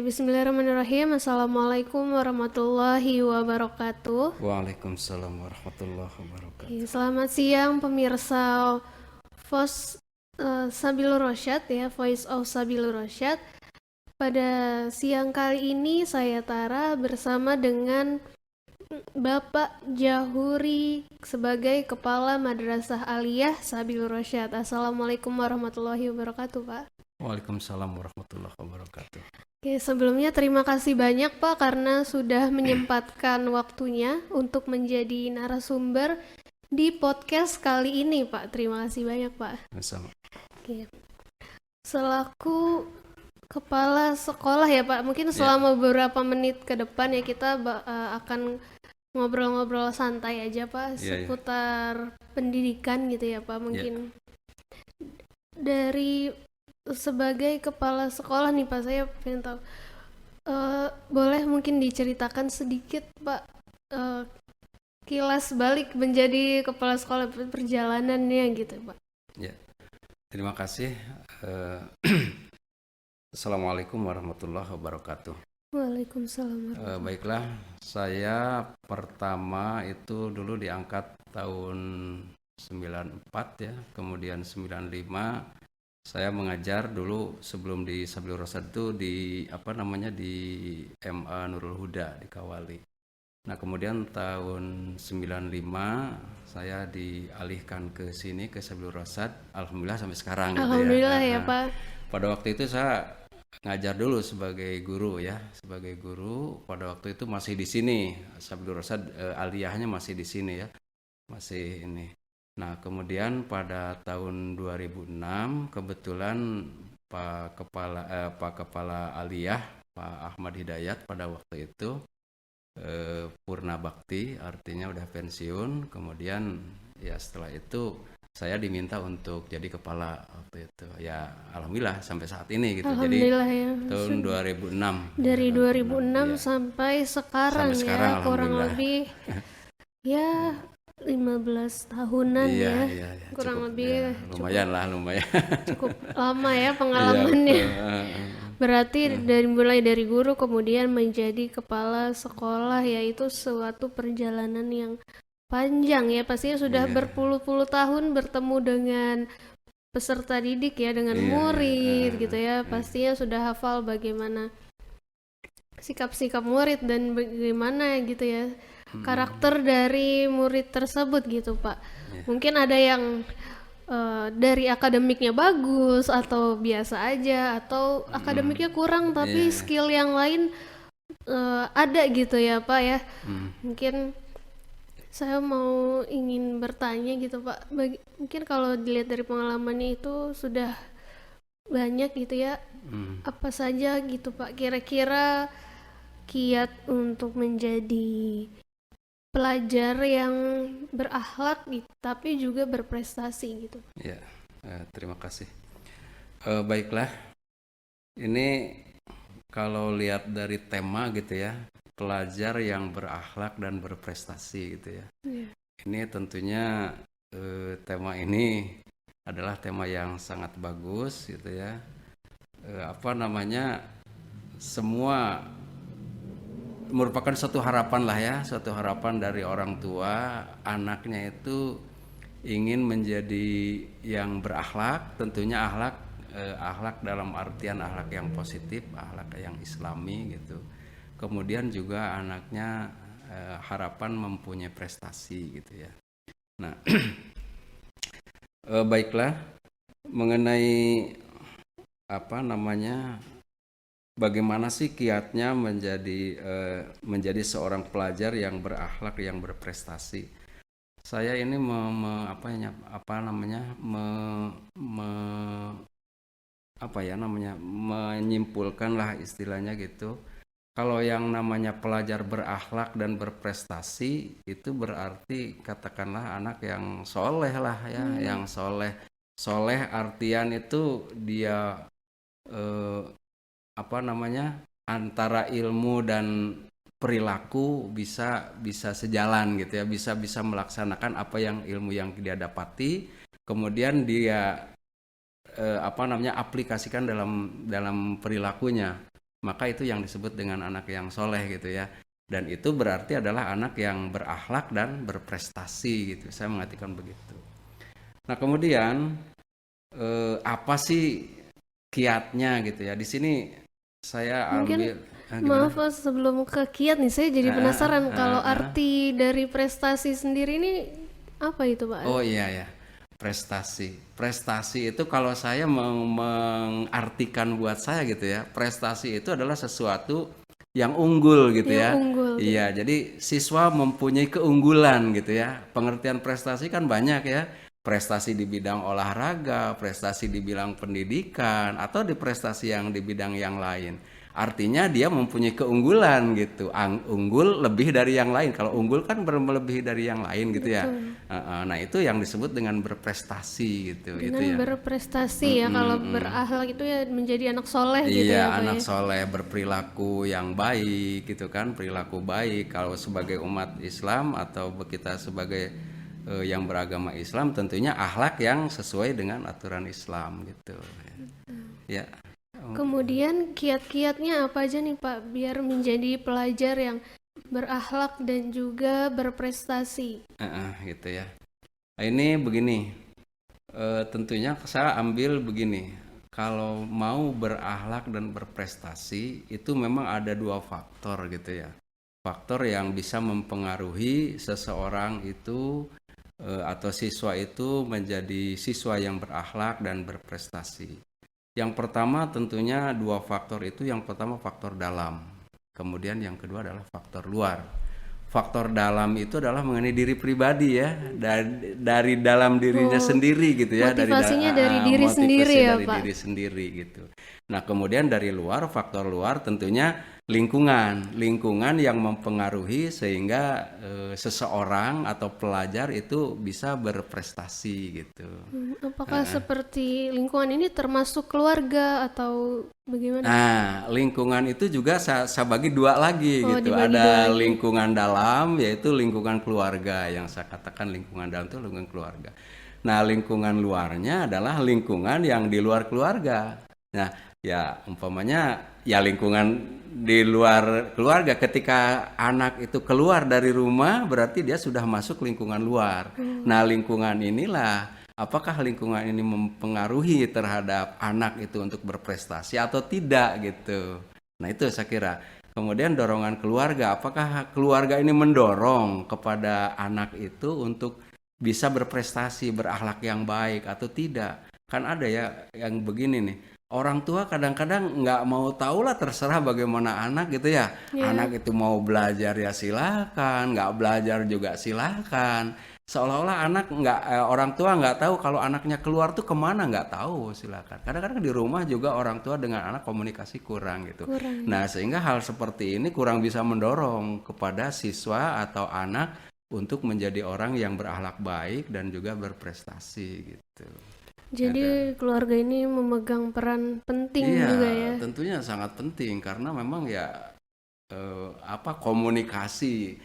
Bismillahirrahmanirrahim. Assalamualaikum warahmatullahi wabarakatuh. Waalaikumsalam warahmatullahi wabarakatuh. Selamat siang pemirsa Voice Sabilur Rosyad ya, Voice of Sabilur Rosyad. Pada siang kali ini saya Tara bersama dengan Bapak Jahuri sebagai Kepala Madrasah Aliyah Sabilur Rosyad. Assalamualaikum warahmatullahi wabarakatuh, Pak. Waalaikumsalam warahmatullahi wabarakatuh. Oke, sebelumnya terima kasih banyak Pak karena sudah menyempatkan waktunya untuk menjadi narasumber di podcast kali ini Pak. Terima kasih banyak Pak. Sama. Oke. Selaku kepala sekolah ya Pak, mungkin selama beberapa menit ke depan ya kita akan ngobrol-ngobrol santai aja Pak seputar pendidikan gitu ya Pak. Mungkin dari sebagai kepala sekolah nih Pak, saya pengen tahu boleh mungkin diceritakan sedikit Pak kilas balik menjadi kepala sekolah, perjalanannya gitu Pak. Ya, terima kasih. Assalamualaikum warahmatullahi wabarakatuh. Waalaikumsalam. Baiklah, saya pertama itu dulu diangkat tahun 94 ya, kemudian 95 saya mengajar dulu sebelum di Sabilur Rosyad itu di MA Nurul Huda di Kawali. Nah, kemudian tahun 95 saya dialihkan ke sini ke Sabilur Rosyad. Alhamdulillah sampai sekarang Alhamdulillah gitu ya. Ya Pak. Pada waktu itu saya ngajar dulu sebagai guru ya, sebagai guru. Pada waktu itu masih di sini Sabilur Rosyad, aliyahnya masih di sini ya. Masih ini. Nah, kemudian pada tahun 2006 kebetulan Pak Kepala Aliyah, Pak Ahmad Hidayat pada waktu itu purna bakti, artinya udah pensiun. Kemudian ya setelah itu saya diminta untuk jadi kepala waktu itu. Ya alhamdulillah sampai saat ini gitu. Alhamdulillah jadi ya. tahun 2006. Dari 2006 ya. sampai sekarang ya, kurang lebih ya 15 tahunan ya. Kurang cukup, lebih ya, lumayan. Cukup lama ya pengalamannya. Berarti mulai dari guru kemudian menjadi kepala sekolah, yaitu suatu perjalanan yang panjang ya. Pastinya sudah berpuluh-puluh tahun bertemu dengan peserta didik ya, dengan murid gitu ya. Pastinya sudah hafal bagaimana sikap-sikap murid dan bagaimana gitu ya karakter dari murid tersebut gitu Pak. Mungkin ada yang dari akademiknya bagus atau biasa aja, atau akademiknya kurang tapi skill yang lain ada gitu ya Pak ya. Mungkin saya ingin bertanya gitu Pak, mungkin kalau dilihat dari pengalamannya itu sudah banyak gitu ya, apa saja gitu Pak kira-kira kiat untuk menjadi pelajar yang berakhlak tapi juga berprestasi gitu. Ya, terima kasih. Baiklah, ini kalau lihat dari tema gitu ya, pelajar yang berakhlak dan berprestasi gitu ya. Ini tentunya tema ini adalah tema yang sangat bagus gitu ya. Semua merupakan suatu harapan lah ya, suatu harapan dari orang tua anaknya itu ingin menjadi yang berakhlak, tentunya akhlak dalam artian akhlak yang positif, akhlak yang islami gitu. Kemudian juga anaknya harapan mempunyai prestasi gitu ya. Nah, baiklah, mengenai bagaimana sih kiatnya menjadi seorang pelajar yang berakhlak, yang berprestasi? Saya ini menyimpulkan lah istilahnya gitu. Kalau yang namanya pelajar berakhlak dan berprestasi itu berarti katakanlah anak yang soleh lah ya, yang soleh. Soleh artian itu dia antara ilmu dan perilaku bisa sejalan gitu ya, bisa melaksanakan apa yang ilmu yang dia dapati, kemudian dia aplikasikan dalam perilakunya. maka itu yang disebut dengan anak yang soleh gitu ya. Dan itu berarti adalah anak yang berakhlak dan berprestasi gitu. Saya mengartikan begitu. Nah kemudian apa sih kiatnya gitu ya? Di sini saya Mungkin ambil gimana? maaf Pak, sebelum ke kiat nih saya jadi penasaran kalau arti dari prestasi sendiri ini apa itu Oh Pak? iya ya, prestasi. Prestasi itu kalau saya mengartikan buat saya gitu ya, prestasi itu adalah sesuatu yang unggul gitu Yang ya. unggul gitu. Iya, jadi siswa mempunyai keunggulan gitu ya. Pengertian prestasi kan banyak ya. Prestasi di bidang olahraga, prestasi di bidang pendidikan, atau di prestasi yang di bidang yang lain. Artinya dia mempunyai keunggulan gitu. Unggul lebih dari yang lain. Kalau unggul kan melebihi dari yang lain gitu ya. Betul. Nah, itu yang disebut dengan berprestasi gitu. Itu Dengan ya. berprestasi ya, kalau berakhlak itu ya menjadi anak soleh gitu ya Iya, Pak anak ya. soleh berperilaku yang baik gitu kan, perilaku baik. Kalau sebagai umat Islam atau kita sebagai yang beragama Islam, tentunya akhlak yang sesuai dengan aturan Islam gitu. Ya. Kemudian kiat-kiatnya apa aja nih Pak biar menjadi pelajar yang berakhlak dan juga berprestasi? Gitu ya. Nah, ini begini, tentunya saya ambil begini. Kalau mau berakhlak dan berprestasi itu memang ada dua faktor gitu ya. Faktor yang bisa mempengaruhi seseorang itu atau siswa itu menjadi siswa yang berakhlak dan berprestasi. Yang pertama tentunya dua faktor itu, yang pertama faktor dalam, kemudian yang kedua adalah faktor luar. Faktor dalam itu adalah mengenai diri pribadi ya, dari dalam dirinya sendiri gitu ya, Motivasinya dari diri sendiri motivasi ya dari Pak. diri sendiri gitu. Nah kemudian dari luar, faktor luar tentunya lingkungan yang mempengaruhi sehingga seseorang atau pelajar itu bisa berprestasi gitu. Apakah seperti lingkungan ini termasuk keluarga atau bagaimana? Nah, lingkungan itu juga saya bagi dua lagi Oh, gitu. dibagi dua Ada lagi. lingkungan dalam, yaitu lingkungan keluarga. Yang saya katakan lingkungan dalam itu lingkungan keluarga. Nah, lingkungan luarnya adalah lingkungan yang di luar keluarga. Nah, ya umpamanya ya lingkungan di luar keluarga. Ketika anak itu keluar dari rumah, berarti dia sudah masuk lingkungan luar. Nah, lingkungan inilah, apakah lingkungan ini mempengaruhi terhadap anak itu untuk berprestasi atau tidak gitu. Nah itu saya kira. Kemudian dorongan keluarga, apakah keluarga ini mendorong kepada anak itu untuk bisa berprestasi, berakhlak yang baik atau tidak. Kan ada ya yang begini nih, orang tua kadang-kadang nggak mau tahu lah, terserah bagaimana anak gitu ya. Ya, Anak itu mau belajar ya silakan, nggak belajar juga silakan. Seolah-olah anak nggak orang tua nggak tahu kalau anaknya keluar tuh kemana, nggak tahu, silakan. Kadang-kadang di rumah juga orang tua dengan anak komunikasi kurang gitu. kurang ya. Nah sehingga hal seperti ini kurang bisa mendorong kepada siswa atau anak untuk menjadi orang yang berakhlak baik dan juga berprestasi gitu. Ada. Jadi keluarga ini memegang peran penting Iya, juga ya. tentunya sangat penting karena memang ya komunikasi,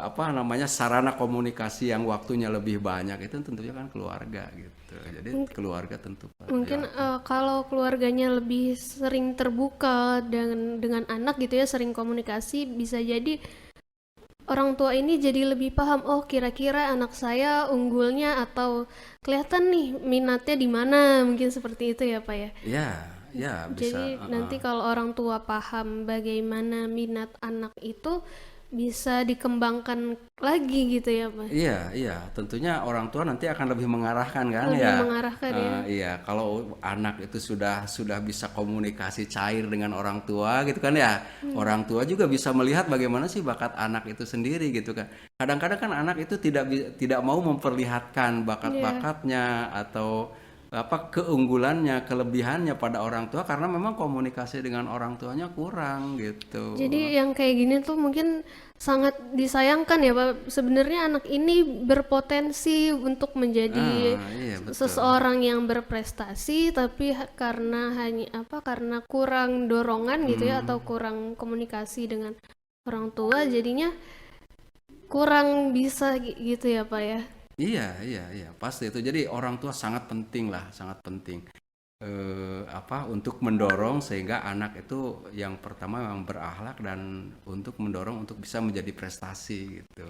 apa namanya, sarana komunikasi yang waktunya lebih banyak itu tentunya kan keluarga gitu. Jadi keluarga tentu Mungkin ya. kalau keluarganya lebih sering terbuka dengan anak gitu ya, sering komunikasi, bisa jadi orang tua ini jadi lebih paham, oh kira-kira anak saya unggulnya atau kelihatan nih minatnya di mana, mungkin seperti itu ya Pak ya. Ya, ya bisa. Jadi nanti kalau orang tua paham bagaimana minat anak itu bisa dikembangkan lagi gitu ya Pak. Iya, iya, tentunya orang tua nanti akan lebih mengarahkan kan Lebih ya. mengarahkan ya. Iya, kalau anak itu sudah bisa komunikasi cair dengan orang tua gitu kan ya. Orang tua juga bisa melihat bagaimana sih bakat anak itu sendiri gitu kan. Kadang-kadang kan anak itu tidak mau memperlihatkan Iya. bakat-bakatnya atau apa keunggulannya, kelebihannya pada orang tua karena memang komunikasi dengan orang tuanya kurang gitu. Jadi yang kayak gini tuh mungkin sangat disayangkan ya Pak. Sebenarnya anak ini berpotensi untuk menjadi Iya betul. seseorang yang berprestasi, tapi karena kurang dorongan gitu ya, atau kurang komunikasi dengan orang tua, jadinya kurang bisa gitu ya Pak ya. Iya, iya, iya, pasti itu. Jadi orang tua sangat penting lah, sangat penting. untuk mendorong sehingga anak itu yang pertama memang berakhlak dan untuk mendorong untuk bisa menjadi prestasi gitu.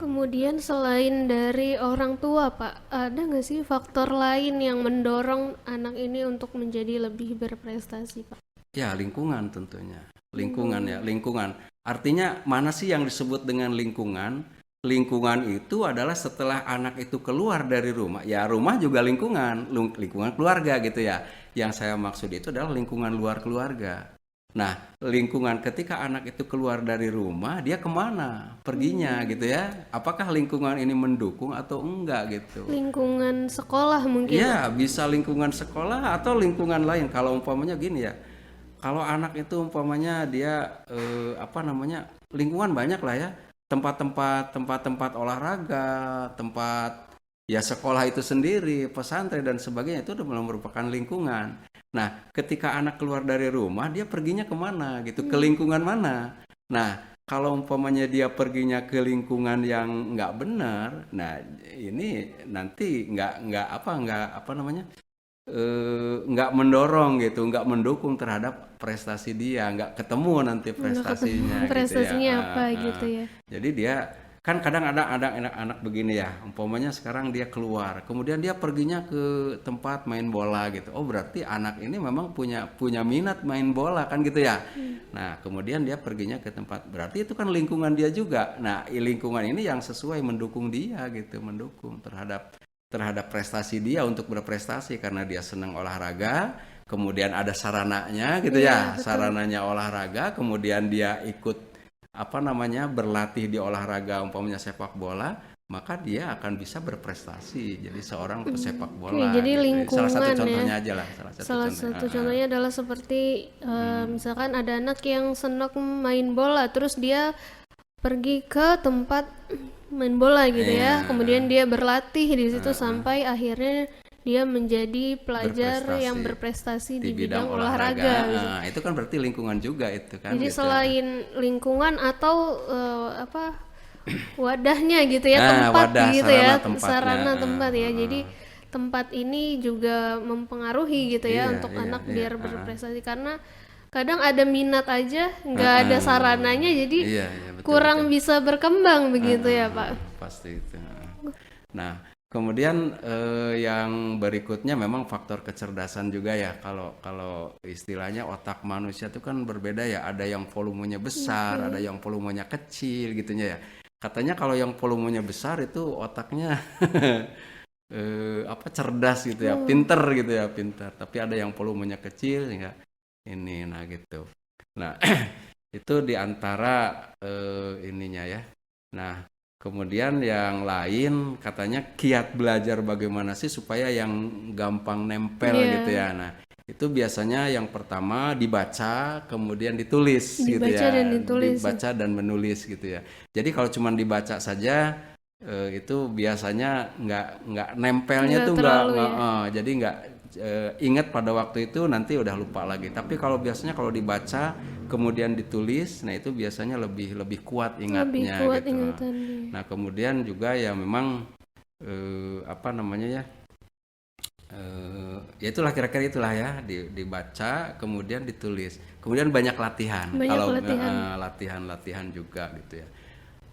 Kemudian selain dari orang tua, Pak, ada nggak sih faktor lain yang mendorong anak ini untuk menjadi lebih berprestasi, Pak? Ya, lingkungan tentunya. Lingkungan ya, lingkungan. Artinya mana sih yang disebut dengan lingkungan? Lingkungan itu adalah setelah anak itu keluar dari rumah. Ya, rumah juga lingkungan, lingkungan keluarga gitu ya. Yang saya maksud itu adalah lingkungan luar keluarga. Nah, lingkungan ketika anak itu keluar dari rumah, dia kemana perginya gitu ya? Apakah lingkungan ini mendukung atau enggak gitu? Lingkungan sekolah mungkin, Pak? Ya, bisa lingkungan sekolah atau lingkungan lain. Kalau umpamanya gini ya, kalau anak itu umpamanya dia lingkungan banyak lah ya, tempat-tempat olahraga, tempat ya sekolah itu sendiri, pesantren dan sebagainya itu udah merupakan lingkungan. Nah, ketika anak keluar dari rumah, dia perginya kemana gitu, ke lingkungan mana? Nah, kalau umpamanya dia perginya ke lingkungan yang nggak benar, nah ini nanti nggak mendorong gitu, nggak mendukung terhadap prestasi dia, nggak ketemu nanti Nggak ketemu prestasinya gitu ya. prestasinya apa gitu ya. Jadi dia kan kadang ada anak-anak begini ya, umpamanya sekarang dia keluar, kemudian dia perginya ke tempat main bola gitu. Oh berarti anak ini memang punya minat main bola kan gitu ya. Nah kemudian dia perginya ke tempat, berarti itu kan lingkungan dia juga. Nah lingkungan ini yang sesuai mendukung dia gitu, mendukung terhadap prestasi dia untuk berprestasi karena dia senang olahraga, kemudian ada sarananya gitu ya, Betul. sarananya olahraga, kemudian dia ikut berlatih di olahraga umpamanya sepak bola, maka dia akan bisa berprestasi jadi seorang pesepak bola Jadi gitu. Salah satu lingkungan ya. contohnya aja lah, Salah satu contohnya adalah seperti misalkan ada anak yang senang main bola, terus dia pergi ke tempat main bola gitu ya, kemudian dia berlatih di situ sampai akhirnya dia menjadi pelajar yang berprestasi di bidang olahraga. Nah, itu kan berarti lingkungan juga itu kan. Jadi gitu. selain lingkungan atau wadahnya gitu ya, tempat wadah, gitu sarana ya, tempatnya. sarana tempat ya. Jadi tempat ini juga mempengaruhi gitu ya untuk anak biar berprestasi, karena kadang ada minat aja nggak ada sarananya, jadi betul, kurang bisa berkembang begitu ya Pak. Pasti itu. Nah kemudian yang berikutnya memang faktor kecerdasan juga ya. Kalau istilahnya otak manusia itu kan berbeda ya, ada yang volumenya besar, ada yang volumenya kecil gitunya ya. Katanya kalau yang volumenya besar itu otaknya cerdas gitu ya, pinter gitu ya, pinter. Tapi ada yang volumenya kecil sehingga ini gitu. Nah itu diantara ininya ya. Nah kemudian yang lain katanya kiat belajar bagaimana sih supaya yang gampang nempel gitu ya. Nah itu biasanya yang pertama dibaca, kemudian ditulis gitu ya. Dibaca dan menulis gitu ya. Jadi kalau cuma dibaca saja itu biasanya nggak nempelnya tuh jadi nggak ingat pada waktu itu, nanti udah lupa lagi. Tapi kalau biasanya kalau dibaca kemudian ditulis, nah itu biasanya lebih kuat ingatnya gitu. Nah kemudian juga ya memang ya itulah kira-kira itulah ya, dibaca kemudian ditulis, kemudian banyak latihan. Kalau latihan juga gitu ya.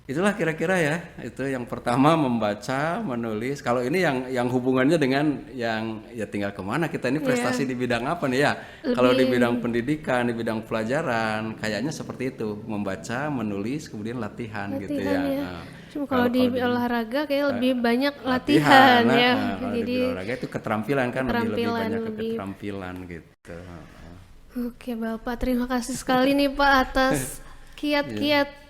Itulah kira-kira ya, itu yang pertama membaca, menulis. Kalau ini yang hubungannya dengan yang ya tinggal kemana kita ini prestasi di bidang apa nih ya. Kalau di bidang pendidikan, di bidang pelajaran, kayaknya seperti itu, membaca, menulis, kemudian latihan gitu ya. Cuma kalau di olahraga kayak lebih banyak latihan ya. Jadi di olahraga itu keterampilan kan, lebih banyak keterampilan gitu. Oke Bapak, terima kasih sekali nih Pak atas kiat-kiat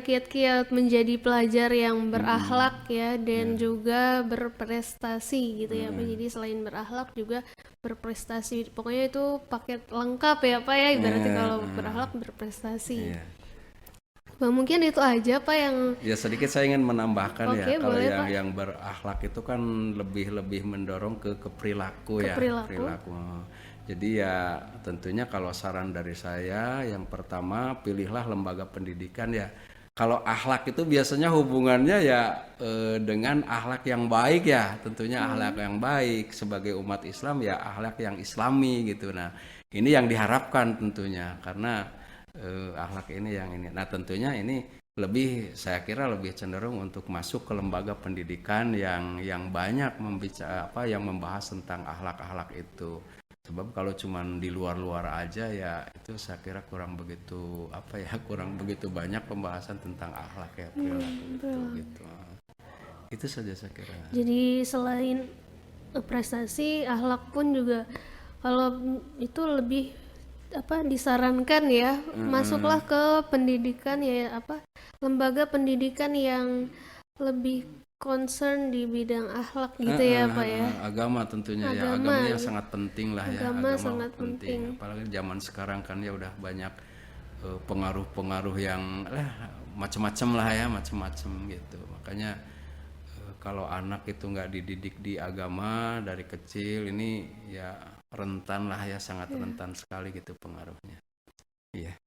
kiat-kiat menjadi pelajar yang berakhlak ya, dan juga berprestasi gitu ya Pak. Jadi selain berakhlak juga berprestasi, pokoknya itu paket lengkap ya Pak ya, ibaratnya kalau berakhlak berprestasi. Bang, mungkin itu aja Pak yang ya sedikit saya ingin menambahkan ya, kalau yang berakhlak itu kan lebih mendorong ke perilaku ya, perilaku. Jadi ya tentunya kalau saran dari saya yang pertama, pilihlah lembaga pendidikan ya kalau akhlak itu biasanya hubungannya ya dengan akhlak yang baik ya, tentunya akhlak yang baik sebagai umat Islam ya akhlak yang Islami gitu. Nah, ini yang diharapkan tentunya karena akhlak ini yang ini. Nah, tentunya ini saya kira lebih cenderung untuk masuk ke lembaga pendidikan yang banyak yang membahas tentang akhlak-akhlak itu. Sebab kalau cuman di luar-luar aja ya itu saya kira kurang begitu kurang begitu banyak pembahasan tentang akhlak ya perilaku gitu. Itu saja saya kira. Jadi selain prestasi, akhlak pun juga kalau itu lebih disarankan ya, masuklah ke pendidikan ya lembaga pendidikan yang lebih concern di bidang akhlak gitu ya Pak ya. Agama tentunya ya, agama yang sangat penting lah ya, agama sangat penting. Apalagi zaman sekarang kan ya udah banyak pengaruh-pengaruh yang macam-macam lah ya, macam-macam gitu. Makanya kalau anak itu nggak dididik di agama dari kecil ini ya rentan lah ya, sangat rentan sekali gitu pengaruhnya. Iya.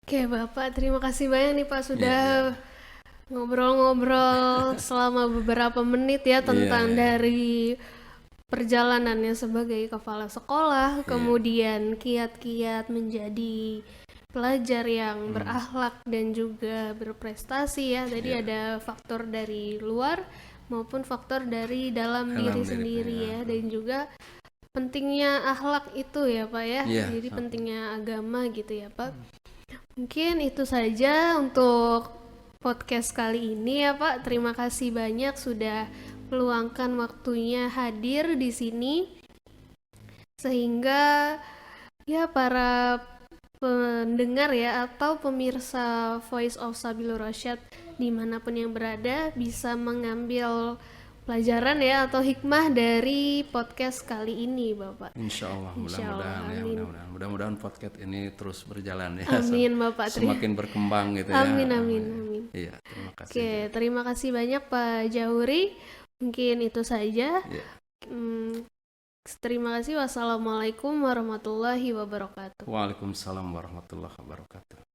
Oke Bapak, terima kasih banyak nih Pak sudah ngobrol-ngobrol selama beberapa menit ya tentang dari perjalanannya sebagai kepala sekolah, kemudian kiat-kiat menjadi pelajar yang berakhlak dan juga berprestasi ya. Tadi ada faktor dari luar maupun faktor dari dalam diri sendiri ya, dan juga pentingnya akhlak itu ya Pak ya. Jadi pentingnya agama gitu ya Pak. Mungkin itu saja untuk podcast kali ini ya Pak. Terima kasih banyak sudah meluangkan waktunya hadir di sini, sehingga ya para pendengar ya atau pemirsa Voice of Sabilur Rasyad dimanapun yang berada bisa mengambil pelajaran ya atau hikmah dari podcast kali ini Bapak. Insya Allah, mudah-mudahan podcast ini terus berjalan ya. Amin Bapak. Semakin berkembang gitu ya. Amin. Iya, terima kasih. Oke, terima kasih banyak Pak Jahuri. Mungkin itu saja. Terima kasih. Wassalamualaikum warahmatullahi wabarakatuh. Waalaikumsalam warahmatullahi wabarakatuh.